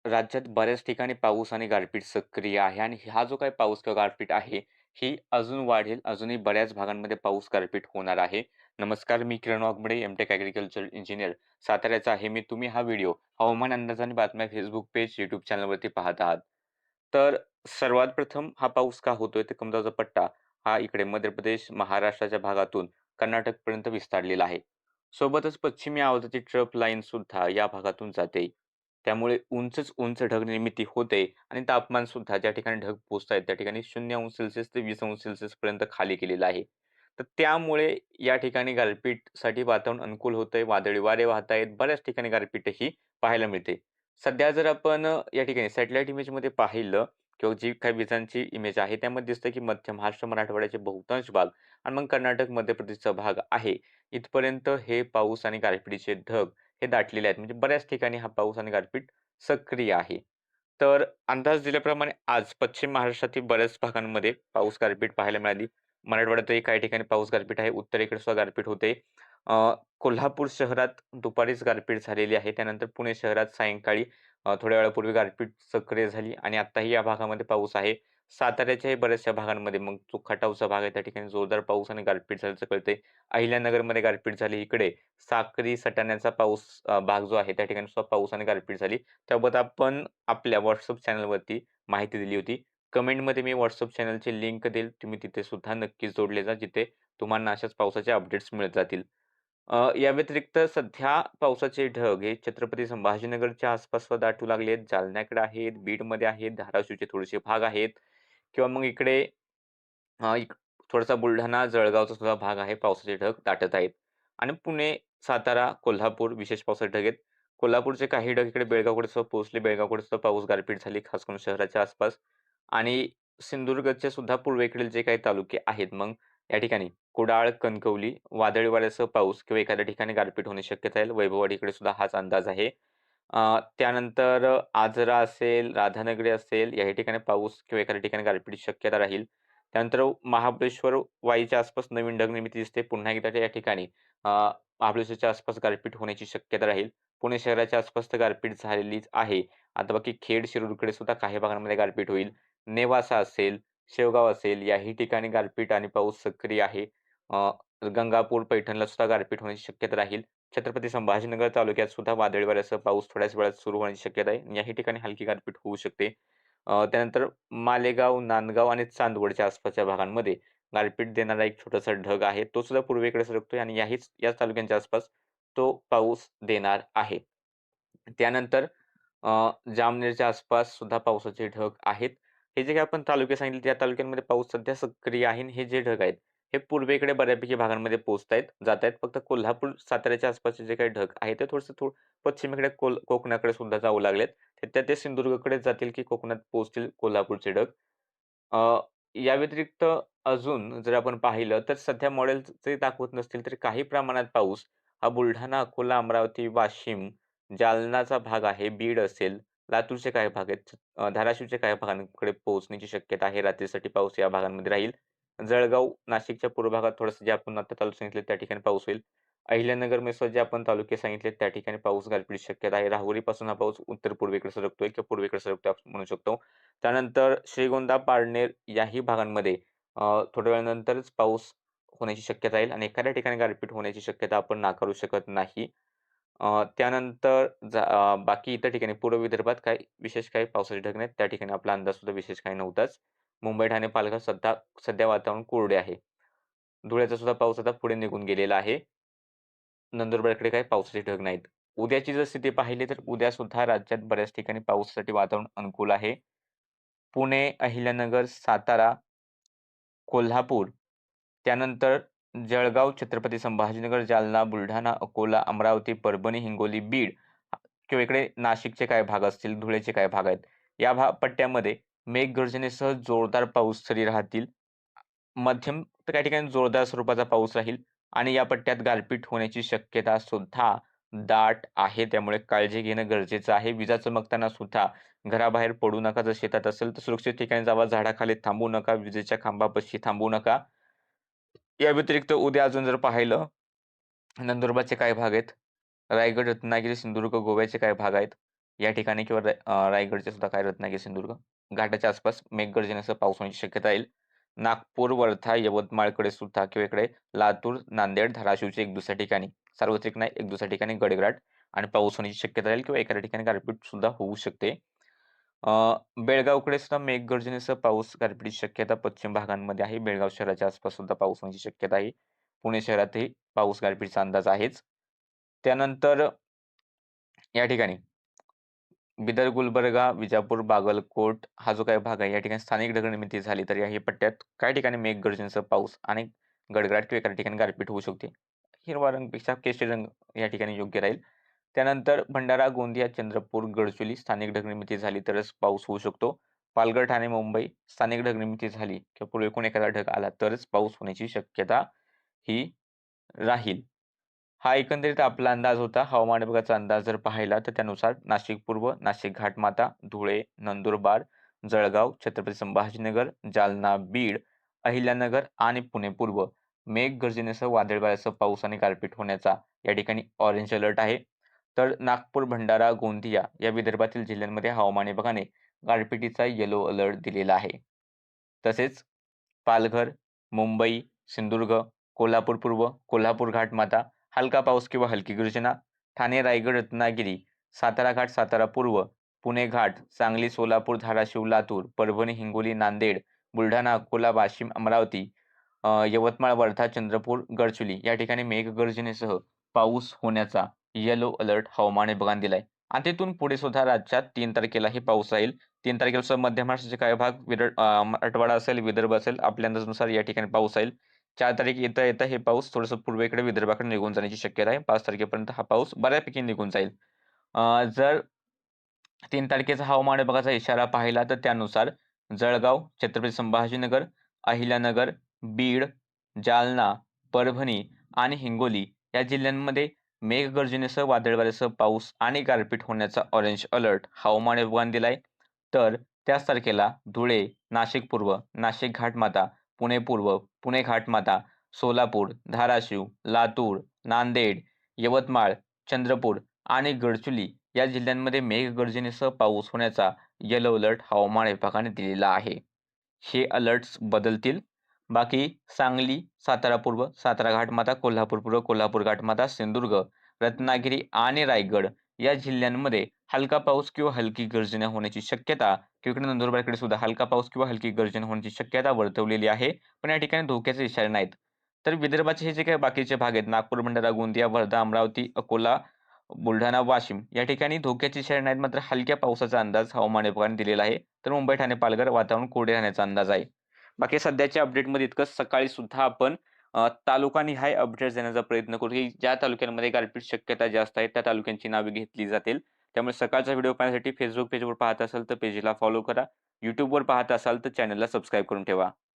राज्यात बऱ्याच ठिकाणी पाऊस आणि गारपीट सक्रिय आहे आणि हा जो काही पाऊस किंवा गारपीट आहे, ही अजून वाढेल. अजूनही बऱ्याच भागांमध्ये पाऊस, गारपीट होणार आहे. नमस्कार, मी किरण वाघमोडे, एम-टेक ॲग्रीकल्चर इंजिनिअर साताऱ्याचा आहे मी. तुम्ही हा व्हिडिओ हवामान अंदाज आणि बातम्या फेसबुक पेज, यूट्यूब चॅनलवरती पाहत आहात. तर सर्वात प्रथम हा पाऊस का होतोय? तर कमरेचा पट्टा हा इकडे मध्य प्रदेश, महाराष्ट्राच्या भागातून कर्नाटकपर्यंत विस्तारलेला आहे. सोबतच पश्चिमी आवर्ती ट्रफ लाईन सुद्धा या भागातून जाते. त्यामुळे उंचच उंच ढग निर्मिती होते आणि तापमान सुद्धा ज्या ठिकाणी ढग पोहोचतायत त्या ठिकाणी 0° ते 20° पर्यंत खाली गेलेलं आहे. तर त्यामुळे या ठिकाणी गारपीटसाठी वातावरण अनुकूल होतंय, वादळी वारे वाहत आहेत. बऱ्याच ठिकाणी गारपीटही पाहायला मिळते. सध्या जर आपण या ठिकाणी सॅटेलाईट इमेजमध्ये पाहिलं किंवा जी काही विजांची इमेज आहे त्यामध्ये दिसतं की मध्य महाराष्ट्र, मराठवाड्याचे बहुतांश भाग आणि मग कर्नाटक, मध्य प्रदेशचा भाग आहे. इथपर्यंत हे पाऊस आणि गारपिटीचे ढग हे दाटलेले आहेत. म्हणजे बऱ्याच ठिकाणी हा पाऊस आणि गारपीट सक्रिय आहे. तर अंदाज दिल्याप्रमाणे आज पश्चिम महाराष्ट्रातील बऱ्याच भागांमध्ये पाऊस, गारपीट पाहायला मिळाली. मराठवाड्यातही काही ठिकाणी पाऊस, गारपीट आहे. उत्तरेकडे सुद्धा गारपीट होते. कोल्हापूर शहरात दुपारीच गारपीट झालेली आहे. त्यानंतर पुणे शहरात सायंकाळी थोड्या वेळापूर्वी गारपीट सक्रिय झाली आणि आत्ताही या भागामध्ये पाऊस आहे. साताऱ्याच्याही बऱ्याचशा भागांमध्ये मग जो खटावचा भाग आहे त्या ठिकाणी जोरदार पाऊस आणि गारपीट झाल्याचं कळतंय. अहिल्यानगरमध्ये गारपीट झाली. इकडे साक्री, सटाण्याचा पाऊस भाग जो आहे त्या ठिकाणी सुद्धा पाऊस आणि गारपीट झाली. त्याबाबत आपण आपल्या WhatsApp चॅनलवरती माहिती दिली होती. कमेंटमध्ये मी WhatsApp चॅनलची लिंक देईल. तुम्ही तिथे सुद्धा नक्कीच जोडले जा, जिथे तुम्हाला अशाच पावसाचे अपडेट्स मिळत जातील. या व्यतिरिक्त सध्या पावसाचे ढग हे छत्रपती संभाजीनगरच्या आसपास सुद्धा दाटू लागले आहेत. जालन्याकडे आहेत, बीडमध्ये आहेत, धाराशिवचे थोडेसे भाग आहेत किंवा मग इकडे एक थोडासा बुलढाणा, जळगावचा सुद्धा भाग आहे. पावसाचे ढग दाटत आहेत आणि पुणे, सातारा, कोल्हापूर विशेष पावसाचे ढग आहेत. कोल्हापूरचे काही ढग इकडे बेळगावकडे सुद्धा पोहोचले. बेळगावकडे सुद्धा पाऊस, गारपीट झाली, खास करून शहराच्या आसपास आणि सिंधुदुर्गचे सुद्धा पूर्वेकडील जे काही तालुके आहेत, मग या ठिकाणी कुडाळ, कणकवली, वादळी वाऱ्यासह पाऊस किंवा एखाद्या ठिकाणी गारपीट होण्याची शक्यता आहे. वैभववाडीकडे सुद्धा हाच अंदाज आहे. त्यानंतर आजरा असेल, राधानगरी असेल, याही ठिकाणी पाऊस किंवा एखाद्या ठिकाणी गारपीटची शक्यता राहील. त्यानंतर महाबळेश्वर वाईच्या आसपास नवीन ढग निर्मिती दिसते. पुन्हा एकदा या ठिकाणी महाबळेश्वरच्या आसपास गारपीट होण्याची शक्यता राहील. पुणे शहराच्या आसपास तर गारपीट झालेलीच आहे. आता बाकी खेड, शिरूरकडे सुद्धा काही भागांमध्ये गारपीट होईल. नेवासा असेल, शेवगाव असेल, याही ठिकाणी गारपीट आणि पाऊस सक्रिय आहे. गंगापूर, पैठणला सुद्धा गारपीट होण्याची शक्यता राहील. छत्रपती संभाजीनगर तालुक्यात सुद्धा वादळी वाऱ्यासह पाऊस थोड्याच वेळात सुरू होण्याची शक्यता आहे. याही ठिकाणी हलकी गारपीट होऊ शकते. त्यानंतर मालेगाव, नांदगाव आणि चांदवडच्या आसपासच्या भागांमध्ये गारपीट देणारा एक छोटासा ढग आहे. तो सुद्धा पूर्वेकडे सरकतोय आणि याच तालुक्यांच्या आसपास तो पाऊस देणार आहे. त्यानंतर जामनेरच्या आसपास सुद्धा पावसाचे ढग आहेत. हे जे काही आपण तालुके सांगितले त्या तालुक्यांमध्ये पाऊस सध्या सक्रिय आहे आणि हे जे ढग आहेत, हे पूर्वेकडे बऱ्यापैकी भागांमध्ये पोहोचतायत, जातायत. फक्त कोल्हापूर, साताऱ्याच्या आसपासचे जे काही ढग आहेत, ते थोडंसं पश्चिमेकडे कोकणाकडे सुद्धा जाऊ लागलेत. ते सिंधुदुर्गकडेच जातील की कोकणात पोहोचतील कोल्हापूरचे ढग. अ, या व्यतिरिक्त अजून जर आपण पाहिलं तर सध्या मॉडेल जे दाखवत नसतील तरी काही प्रमाणात पाऊस हा बुलढाणा, अकोला, अमरावती, वाशिम, जालनाचा भाग आहे, बीड असेल, लातूरचे काही भाग आहेत, धाराशिवच्या काही भागांकडे पोहोचण्याची शक्यता आहे. रात्रीसाठी पाऊस या भागांमध्ये राहील. जळगाव, नाशिकच्या पूर्व भागात थोडंसं जे आपण आता तालुके सांगितले त्या ठिकाणी पाऊस होईल. अहिल्यानगर, म्हैसूर जे आपण तालुके सांगितले त्या ठिकाणी पाऊस, गारपीटची शक्यता आहे. राहुरीपासून हा पाऊस उत्तर पूर्वेकडे सरकतोय किंवा पूर्वेकडे सरकतोय आपण म्हणू शकतो. त्यानंतर श्रीगोंदा, पारनेर याही भागांमध्ये थोड्या वेळानंतरच पाऊस होण्याची शक्यता राहील आणि एखाद्या ठिकाणी गारपीट होण्याची शक्यता आपण नाकारू शकत नाही. त्यानंतर बाकी इतर ठिकाणी पूर्व विदर्भात काही विशेष काही पावसाचे ढग नाहीत. त्या ठिकाणी आपला अंदाज सुद्धा विशेष काही नव्हताच. मुंबई, ठाणे, पालघर सध्या वातावरण कोरडे आहे. धुळ्याचा सुद्धा पाऊस आता पुढे निघून गेलेला आहे. नंदुरबारकडे काही पावसाचे ढग नाहीत. उद्याची जर स्थिती पाहिली तर उद्या सुद्धा राज्यात बऱ्याच ठिकाणी पावसासाठी वातावरण अनुकूल आहे. पुणे, अहिल्यानगर, सातारा, कोल्हापूर, त्यानंतर जळगाव, छत्रपती संभाजीनगर, जालना, बुलढाणा, अकोला, अमरावती, परभणी, हिंगोली, बीड किंवा इकडे नाशिकचे काही भाग असतील, धुळेचे काही भाग आहेत. या पट्ट्यामध्ये मेघगर्जनेसह जोरदार पाऊस सरी राहतील. मध्यम तर काही ठिकाणी जोरदार स्वरूपाचा पाऊस राहील आणि या पट्ट्यात गारपीट होण्याची शक्यता सुद्धा दाट आहे. त्यामुळे काळजी घेणं गरजेचं आहे. विजा चमकताना सुद्धा घराबाहेर पडू नका. जर शेतात असेल तर सुरक्षित ठिकाणी जावा. झाडाखाली थांबू नका. विजेच्या खांबापाशी थांबू नका. या व्यतिरिक्त उद्या अजून जर पाहिलं, नंदुरबारचे काही भाग आहेत. रायगड, रत्नागिरी, सिंधुदुर्ग, गोव्याचे काही भाग आहेत. या ठिकाणी किंवा रायगडच्या सुद्धा काही रत्नागिरी, सिंधुदुर्ग घाटाच्या आसपास मेघगर्जनेसह पाऊस होण्याची शक्यता राहील. नागपूर, वर्धा, यवतमाळकडे सुद्धा किंवा इकडे लातूर, नांदेड, धाराशिवच्या एक दुसऱ्या ठिकाणी, सार्वत्रिक नाही, एक दुसऱ्या ठिकाणी गडगडाट आणि पाऊस होण्याची शक्यता राहील किंवा एखाद्या ठिकाणी गारपीट सुद्धा होऊ शकते. अ, बेळगावकडे सुद्धा मेघगर्जनेसह पाऊस, गारपिटीची शक्यता पश्चिम भागांमध्ये आहे. बेळगाव शहराच्या आसपास सुद्धा पाऊस होण्याची शक्यता आहे. पुणे शहरातही पाऊस, गारपीटचा अंदाज आहेच. त्यानंतर या ठिकाणी बिदर, गुलबर्गा, विजापूर, बागलकोट हा जो काही भाग आहे, या ठिकाणी स्थानिक ढगनिर्मिती झाली तर याही पट्ट्यात काही ठिकाणी मेघगर्जनेसह पाऊस आणि गडगडाट किंवा एखाद्या ठिकाणी गारपीट होऊ शकते. हिरवा रंगपेक्षा केशरी रंग या ठिकाणी योग्य राहील. त्यानंतर भंडारा, गोंदिया, चंद्रपूर, गडचिरोली स्थानिक ढगनिर्मिती झाली तरच पाऊस होऊ शकतो. पालघर, ठाणे, मुंबई स्थानिक ढगनिर्मिती झाली किंवा पूर्वेकडून एखादा ढग आला तरच पाऊस होण्याची शक्यता ही राहील. हा एकंदरीत आपला अंदाज होता. हवामान विभागाचा अंदाज जर पाहिला तर त्यानुसार नाशिक पूर्व, नाशिक घाटमाता, धुळे, नंदुरबार, जळगाव, छत्रपती संभाजीनगर, जालना, बीड, अहिल्यानगर आणि पुणे पूर्व मेघगर्जनेसह वादळ वाऱ्यासह पाऊस आणि गारपीट होण्याचा या ठिकाणी ऑरेंज अलर्ट आहे. तर नागपूर, भंडारा, गोंदिया या विदर्भातील जिल्ह्यांमध्ये हवामान विभागाने गारपिटीचा येलो अलर्ट दिलेला आहे. तसेच पालघर, मुंबई, सिंधुदुर्ग, कोल्हापूर पूर्व, कोल्हापूर घाटमाता हलका पाऊस किंवा हलकी गर्जना, ठाणे, रायगड, रत्नागिरी, सातारा घाट, सातारा पूर्व, पुणे घाट, सांगली, सोलापूर, धाराशिव, लातूर, परभणी, हिंगोली, नांदेड, बुलढाणा, अकोला, वाशिम, अमरावती, यवतमाळ, वर्धा, चंद्रपूर, गडचिरोली या ठिकाणी मेघगर्जनेसह पाऊस होण्याचा येलो अलर्ट हवामान विभागाने दिलाय. आणि तिथून पुढे सुद्धा राज्यात 3 तारखेलाही पाऊस राहील. 3 तारखेला मध्य महाराष्ट्राचे काही भाग, मराठवाडा असेल, विदर्भ असेल, आपल्या अंदाजानुसार या ठिकाणी पाऊस राहील. 4 तारीख येता येता हे पाऊस थोडंसं पूर्वेकडे विदर्भाकडे निघून जाण्याची शक्यता आहे. 5 तारखेपर्यंत हा पाऊस बऱ्यापैकी निघून जाईल. जर 3 तारखेचा हवामान विभागाचा इशारा पाहिला तर त्यानुसार जळगाव, छत्रपती संभाजीनगर, अहिल्यानगर, बीड, जालना, परभणी आणि हिंगोली या जिल्ह्यांमध्ये मेघगर्जनेसह वादळ वाऱ्यासह पाऊस आणि गारपीट होण्याचा ऑरेंज अलर्ट हवामान विभागाने दिलाय. तर त्याच तारखेला धुळे, नाशिक पूर्व, नाशिक घाटमाता, पुणे पूर्व, पुणे घाटमाता, सोलापूर, धाराशिव, लातूर, नांदेड, यवतमाळ, चंद्रपूर आणि गडचिरोली या जिल्ह्यांमध्ये मेघगर्जनेसह पाऊस होण्याचा येलो अलर्ट हवामान विभागाने दिलेला आहे. हे अलर्ट्स बदलतील. बाकी सांगली, सातारा पूर्व, सातारा घाटमाता, कोल्हापूर पूर्व, कोल्हापूर घाटमाता, सिंधुदुर्ग, रत्नागिरी आणि रायगड या जिल्ह्यांमध्ये हलका पाऊस किंवा हलकी गर्जना होण्याची शक्यता किंवा इकडे नंदुरबारकडे सुद्धा हलका पाऊस किंवा हलकी गर्जना होण्याची शक्यता वर्तवलेली आहे. पण या ठिकाणी धोक्याचे इशारे नाहीत. तर विदर्भाचे हे जे काही बाकीचे भाग आहेत, नागपूर, भंडारा, गोंदिया, वर्धा, अमरावती, अकोला, बुलढाणा, वाशिम या ठिकाणी धोक्याचे इशारे नाहीत, मात्र हलक्या पावसाचा अंदाज हवामान विभागाने दिलेला आहे. तर मुंबई, ठाणे, पालघर वातावरण कोरडे राहण्याचा अंदाज आहे. बाकी सध्याच्या अपडेटमध्ये इतकंच. सकाळी सुद्धा आपण तालुकानिहाय अपडेट्स देण्याचा प्रयत्न करू, की ज्या तालुक्यांमध्ये गारपीट शक्यता जास्त आहे त्या तालुक्यांची नावे घेतली जातील. त्यामुळे सकाळचा व्हिडिओ पाहण्यासाठी Facebook पेजवर पाहत असाल तर पेजला फॉलो करा. YouTubeवर पाहत असाल तर चॅनलला सबस्क्राईब करून ठेवा.